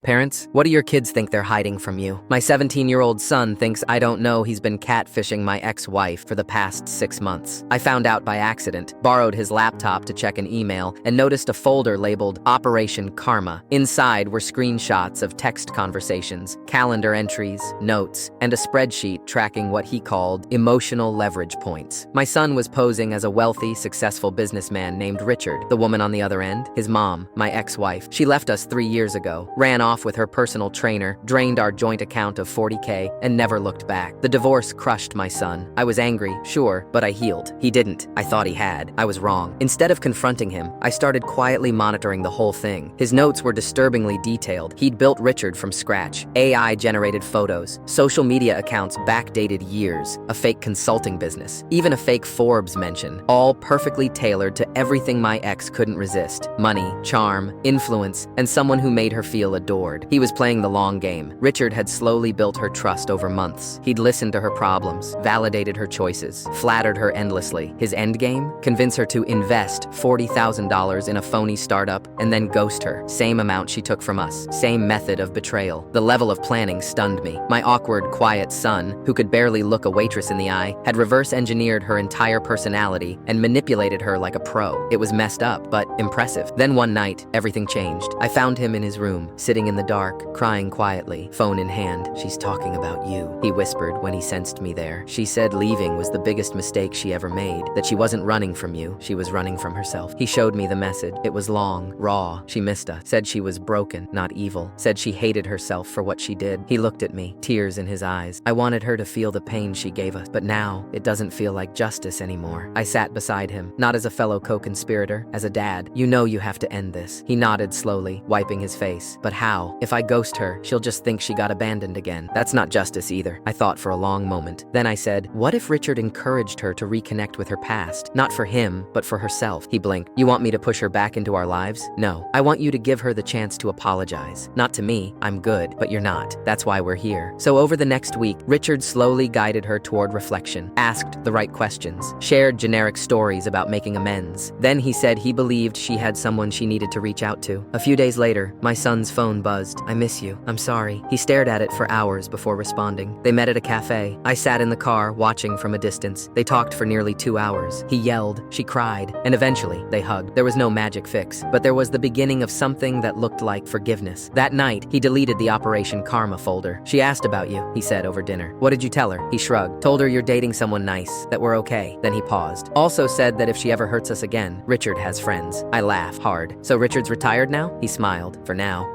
Parents, what do your kids think they're hiding from you? My 17-year-old son thinks I don't know he's been catfishing my ex-wife for the past 6 months. I found out by accident, borrowed his laptop to check an email, and noticed a folder labeled Operation Karma. Inside were screenshots of text conversations, calendar entries, notes, and a spreadsheet tracking what he called emotional leverage points. My son was posing as a wealthy, successful businessman named Richard. The woman on the other end, his mom, my ex-wife. She left us 3 years ago, ran off with her personal trainer, drained our joint account of $40K, and never looked back. The divorce crushed my son. I was angry, sure, but I healed. He didn't. I thought he had. I was wrong. Instead of confronting him, I started quietly monitoring the whole thing. His notes were disturbingly detailed. He'd built Richard from scratch. AI-generated photos, social media accounts backdated years, a fake consulting business, even a fake Forbes mention, all perfectly tailored to everything my ex couldn't resist: money, charm, influence, and someone who made her feel adored. He was playing the long game. Richard had slowly built her trust over months. He'd listened to her problems, validated her choices, flattered her endlessly. His endgame? Convince her to invest $40,000 in a phony startup and then ghost her. Same amount she took from us. Same method of betrayal. The level of planning stunned me. My awkward, quiet son, who could barely look a waitress in the eye, had reverse-engineered her entire personality and manipulated her like a pro. It was messed up, but impressive. Then one night, everything changed. I found him in his room, sitting in the dark, crying quietly, phone in hand. "She's talking about you," he whispered when he sensed me there. "She said leaving was the biggest mistake she ever made, that she wasn't running from you, she was running from herself." He showed me the message. It was long, raw. She missed us. Said she was broken, not evil. Said she hated herself for what she did. He looked at me, tears in his eyes. I wanted her to feel the pain she gave us, but now it doesn't feel like justice anymore. I sat beside him, not as a fellow co-conspirator, as a dad. "You know you have to end this." He nodded slowly, wiping his face. "But how? If I ghost her, she'll just think she got abandoned again. That's not justice either." I thought for a long moment. Then I said, "What if Richard encouraged her to reconnect with her past? Not for him, but for herself." He blinked. "You want me to push her back into our lives?" "No. I want you to give her the chance to apologize. Not to me. I'm good, but you're not. That's why we're here." So over the next week, Richard slowly guided her toward reflection, asked the right questions, shared generic stories about making amends. Then he said he believed she had someone she needed to reach out to. A few days later, my son's phone buzzed. "I miss you. I'm sorry." He stared at it for hours before responding. They met at a cafe. I sat in the car, watching from a distance. They talked for nearly 2 hours. He yelled, she cried, and eventually they hugged. There was no magic fix, but there was the beginning of something that looked like forgiveness. That night, he deleted the Operation Karma folder. "She asked about you," he said over dinner. "What did you tell her?" He shrugged. "Told her you're dating someone nice, that we're okay." Then he paused. "Also said that if she ever hurts us again, Richard has friends." I laughed hard. "So Richard's retired now?" He smiled. "For now."